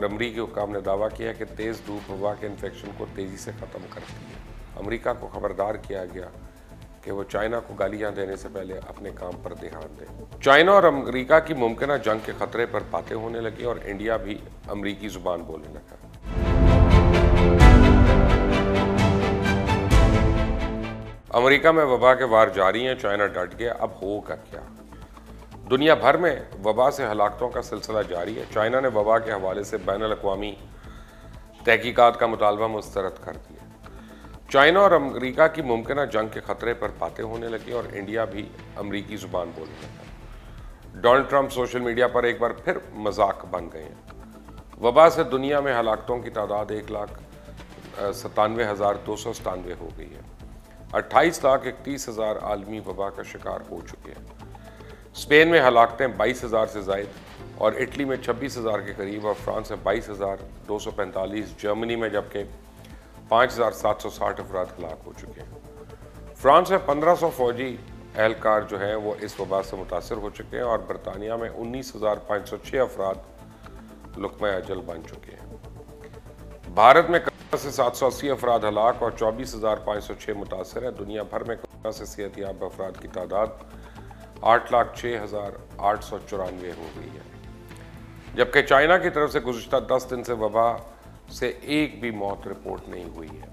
अमरीकी हुक्काम ने दावा किया कि तेज़ धूप वबा के इन्फेक्शन को तेज़ी से ख़त्म करती है। अमरीका को खबरदार किया गया कि वो चाइना को गालियां देने से पहले अपने काम पर ध्यान दें। चाइना और अमरीका की मुमकिन जंग के खतरे पर बातें होने लगी और इंडिया भी अमरीकी ज़ुबान बोलने लगा। अमरीका में वबा के वार जारी हैं, चाइना डट गया, अब होगा क्या? दुनिया भर में वबा से हलाकतों का सिलसिला जारी है। चाइना ने वबा के हवाले से बैनुल-अक़वामी तहकीकात का मुतालबा मुस्तरद कर दिया। चाइना और अमरीका की मुमकिन जंग के खतरे पर बातें होने लगी और इंडिया भी अमरीकी ज़ुबान बोलने लगा। डोनाल्ड ट्रंप सोशल मीडिया पर एक बार फिर मजाक बन गए हैं। वबा से दुनिया में हलाकतों की तादाद 1,97,297 हो गई है। 28,31,000 आलमी वबा का शिकार हो चुके हैं। स्पेन में हलाकतें 22,000 से ज़ायद और इटली में 26,000 के करीब और फ्रांस में 22,245, जर्मनी में जबकि 5,760 अफराद हलाक हो चुके हैं। फ्रांस में 1,500 फौजी एहलकार जो हैं वो इस वबा से मुतासर हो चुके हैं और बरतानिया में 19,506 अफराद लुक़्मा अजल बन चुके हैं। भारत में कोरोना से 780 अफराद हलाक और 24,506 मुतासर हैं। दुनिया भर में कोरोना से सेहतयाब अफराद की तादाद 8,06,894 हो गई है, जबकि चाइना की तरफ से गुज़िश्ता 10 दिन से वबा से एक भी मौत रिपोर्ट नहीं हुई है।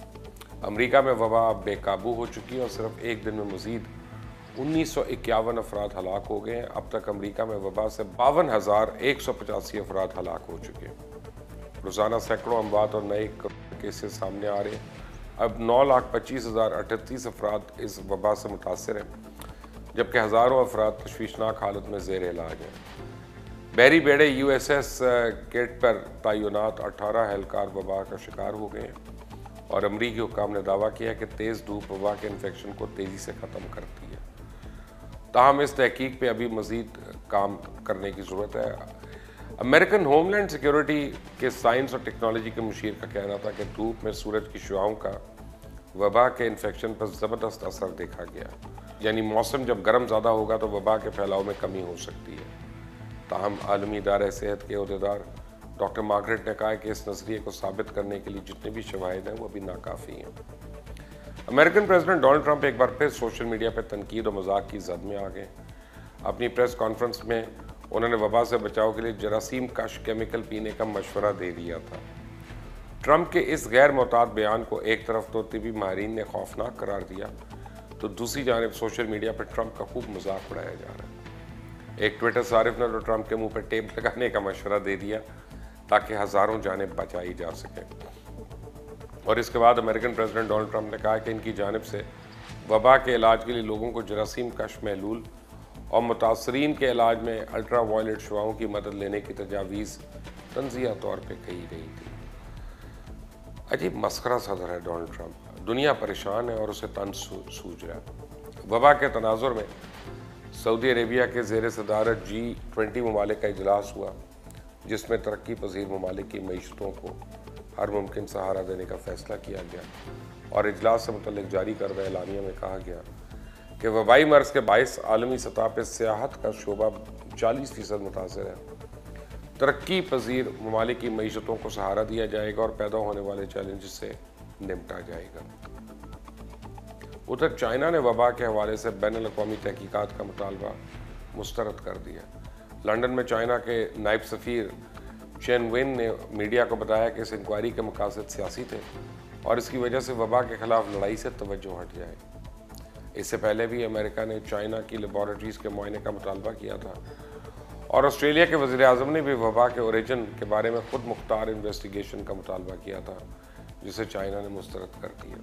अमेरिका में वबा बेकाबू हो चुकी है और सिर्फ एक दिन में मज़ीद 1951 अफराद हलाक हो गए हैं। अब तक अमेरिका में वबा से 52,185 अफराद हलाक हो चुके हैं। रोज़ाना सैकड़ों अमवात और नए केसेस सामने आ रहे हैं। अब 9,25,038 अफराद इस वबा से मुतासर हैं, जबकि हज़ारों अफराद तशवीशनाक हालत में ज़ेर इलाज हैं। बहरी बेड़े USS गेट पर तैनात 18 एहलकार वबा का शिकार हो गए हैं और अमरीकी हुक्काम ने दावा किया कि तेज़ धूप वबा के इन्फेक्शन को तेज़ी से ख़त्म करती है। ताहम इस तहकीक पे अभी मज़ीद काम करने की ज़रूरत है। अमेरिकन होमलैंड सिक्योरिटी के साइंस और टेक्नोलॉजी के मुशीर का कहना था कि धूप में सूरज की शुआओं का वबा के इन्फेक्शन पर ज़बरदस्त असर देखा गया, यानी मौसम जब गर्म ज़्यादा होगा तो वबा के फैलाव में कमी हो सकती है। ताहम आलमी इदारे सेहत के अहदेदार डॉक्टर मार्गरेट ने कहा कि इस नज़रिए को साबित करने के लिए जितने भी शवाहिद हैं वो अभी नाकाफ़ी हैं। अमेरिकन प्रेसिडेंट डोनाल्ड ट्रंप एक बार फिर सोशल मीडिया पर तनकीद और मजाक की जद में आ गए। अपनी प्रेस कॉन्फ्रेंस में उन्होंने वबा से बचाव के लिए जरासीम कश केमिकल पीने का मशवरा दे दिया था। ट्रंप के इस गैर मुताद बयान को एक तरफ तो तिबी माहिरीन ने खौफनाक करार दिया, तो दूसरी जानिब सोशल मीडिया पर ट्रंप का खूब मजाक उड़ाया जा रहा है। एक ट्विटर सारिफ ने तो ट्रंप के मुंह पर टेप लगाने का मशवरा दे दिया ताकि हज़ारों जानें बचाई जा सकें। और इसके बाद अमेरिकन प्रेसिडेंट डोनाल्ड ट्रंप ने कहा कि इनकी जानिब से वबा के इलाज के लिए लोगों को जरासीम कश महलूल और मुतासरीन के इलाज में अल्ट्रा वायलेट शुआओं की मदद लेने की तजावीज़ तंज़िया तौर पर कही गई थी। अजीब मस्खरा सदर है डोनाल्ड ट्रंप। दुनिया परेशान है और उसे तन सूझ रहा है। वबा के तनाजुर में सऊदी अरेबिया के ज़ेर सदारत G20 ममालिक का इजलास हुआ, जिसमें तरक्की पजीर ममालिक की मईशतों को हर मुमकिन सहारा देने का फैसला किया गया और इजलास से मुतल्लिक जारी करदा एलानिया में कहा गया कि वबाई मर्ज के बाइस आलमी सतह पर सियाहत का शोबा 40% मुतासर है। तरक्की पजीर ममालिक की मईशतों को सहारा दिया जाएगा और पैदा होने वाले चैलेंज से निपटा जाएगा। उधर चाइना ने वबा के हवाले से बैनुल-अक़वामी तहकीकात का मुतालबा मुस्तरद कर दिया। लंदन में चाइना के नायब सफ़ीर चेन वेन ने मीडिया को बताया कि इस इंक्वायरी के मकासद सियासी थे और इसकी वजह से वबा के खिलाफ लड़ाई से तवज्जो हट जाए। इससे पहले भी अमेरिका ने चाइना की लेबॉरेटरीज़ के मुआयने का मुतालबा किया था और ऑस्ट्रेलिया के वज़ीर-ए-आज़म ने भी वबा के ओरिजिन के बारे में खुद मुख्तार इन्वेस्टिगेशन का मुतालबा किया था, जिसे चाइना ने मुस्तरद कर दिया।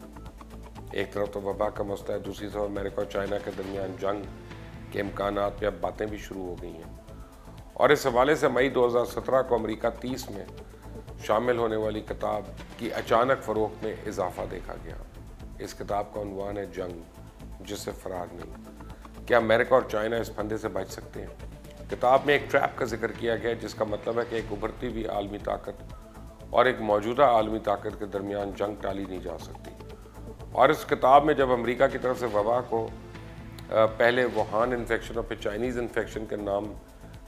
एक तरफ तो वबा का मसला है, दूसरी तरफ अमेरिका और चाइना के दरमियान जंग के इम्कानात पे अब बातें भी शुरू हो गई हैं और इस हवाले से मई 2017 को अमेरिका 30 में शामिल होने वाली किताब की अचानक फ़रोख्त में इजाफा देखा गया। इस किताब का उन्वान है जंग जिससे फरार नहीं। क्या अमेरिका और चाइना इस फंदे से बच सकते हैं? किताब में एक ट्रैप का जिक्र किया गया जिसका मतलब है कि एक उभरती हुई आलमी ताकत और एक मौजूदा आलमी ताकत के दरमियान जंग टाली नहीं जा सकती। और इस किताब में जब अमेरिका की तरफ से वबा को पहले वुहान इन्फेक्शन और फिर चाइनीज़ इन्फेक्शन के नाम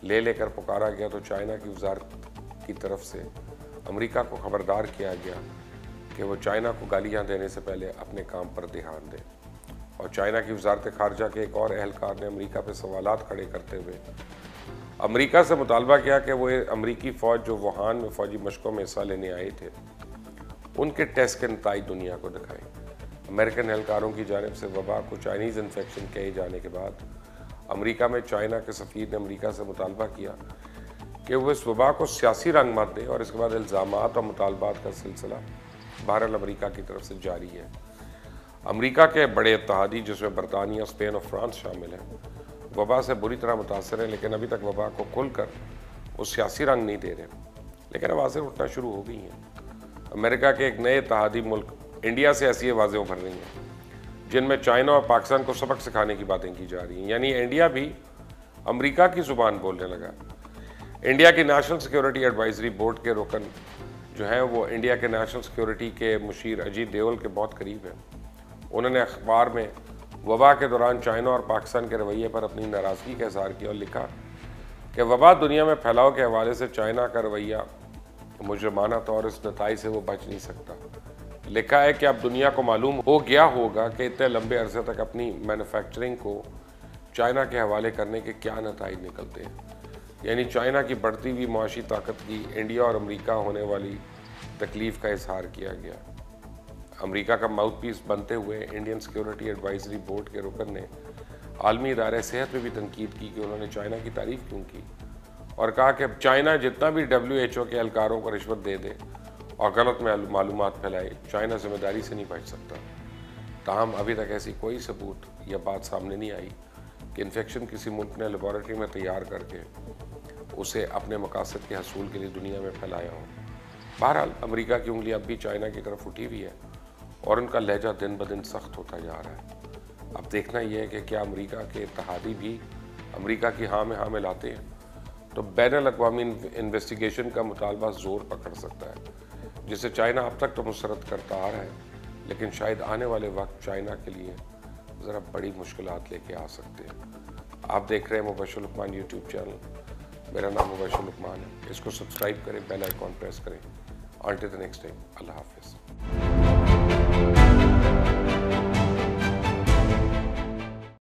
लेकर पुकारा गया तो चाइना की वजारत की तरफ से अमेरिका को खबरदार किया गया कि वो चाइना को गालियां देने से पहले अपने काम पर ध्यान दें। और चाइना की वजारत खारजा के एक और एहलकार ने अमेरिका पर सवालात खड़े करते हुए अमेरिका से मुतालबा किया कि वो अमेरिकी फ़ौज जो वुहान में फ़ौजी मशकों में हिस्सा लेने आए थे उनके टेस्ट के नतीजे दुनिया को दिखाएं। अमेरिकन एहलकारों की जानिब से वबा को चाइनीज़ इन्फेक्शन कहे जाने के बाद अमेरिका में चाइना के सफ़ीर ने अमेरिका से मुतालबा किया कि वो इस वबा को सियासी रंग मत दे, और इसके बाद इल्ज़ामात और मुतालबात का सिलसिला बहरहाल अमेरिका की तरफ से जारी है। अमेरिका के बड़े इत्तेहादी जिसमें बरतानिया, स्पेन और फ्रांस शामिल हैं, वबा से बुरी तरह मुतासर हैं, लेकिन अभी तक वबा को खुलकर वो सियासी रंग नहीं दे रहे, लेकिन आवाज़ें उठना शुरू हो गई हैं। अमेरिका के एक नए इत्तेहादी मुल्क इंडिया से ऐसी आवाज़ें उभर रही हैं जिनमें चाइना और पाकिस्तान को सबक सिखाने की बातें की जा रही हैं, यानी इंडिया भी अमेरिका की ज़ुबान बोलने लगा। इंडिया की नेशनल सिक्योरिटी एडवाइजरी बोर्ड के रुकन जो हैं वो इंडिया के नेशनल सिक्योरिटी के मुशीर अजीत देवल के बहुत करीब हैं। उन्होंने अखबार में वबा के दौरान चाइना और पाकिस्तान के रवैये पर अपनी नाराज़गी का इज़हार किया और लिखा कि वबा दुनिया में फैलाव के हवाले से चाइना का रवैया मुजरमाना तौर इस नताई से वो बच नहीं सकता। लिखा है कि अब दुनिया को मालूम हो गया होगा कि इतने लंबे अरसे तक अपनी मैन्युफैक्चरिंग को चाइना के हवाले करने के क्या नताइज निकलते हैं, यानी चाइना की बढ़ती हुई मुआशी ताकत की इंडिया और अमेरिका होने वाली तकलीफ़ का इजहार किया गया। अमेरिका का माउथ पीस बनते हुए इंडियन सिक्योरिटी एडवाइजरी बोर्ड के रुकन ने आलमी इदारे सेहत में भी तनकीद की कि उन्होंने चाइना की तारीफ़ क्यों की, और कहा कि चाइना जितना भी WHO के एहलकारों को रिश्वत दे दे और गलत मालूमात फैलाए, चाइना जिम्मेदारी से नहीं बच सकता। ताहम अभी तक ऐसी कोई सबूत या बात सामने नहीं आई कि इन्फेक्शन किसी मुल्क ने लेबॉरेटरी में तैयार करके उसे अपने मकासद के हसूल के लिए दुनिया में फैलाया हो। बहरहाल अमेरिका की उंगली अब भी चाइना की तरफ उठी हुई है और उनका लहजा दिन ब दिन सख्त होता जा रहा है। अब देखना यह है कि क्या अमेरिका के इत्तेहादी भी अमेरिका की हाँ में हाँ मिलाते हैं तो बैनुल अक़वामी इन्वेस्टिगेशन का मुतालबा ज़ोर पकड़ सकता है, जिसे चाइना अब तक तो मुसरत करता आ रहा है, लेकिन शायद आने वाले वक्त चाइना के लिए ज़रा बड़ी मुश्किलात लेके आ सकते हैं। आप देख रहे हैं मुबश्शिर लुकमान यूट्यूब चैनल। मेरा नाम मुबश्शिर लुकमान है। इसको सब्सक्राइब करें, बेल आइकॉन प्रेस करें। Until the next time, Allah Hafiz.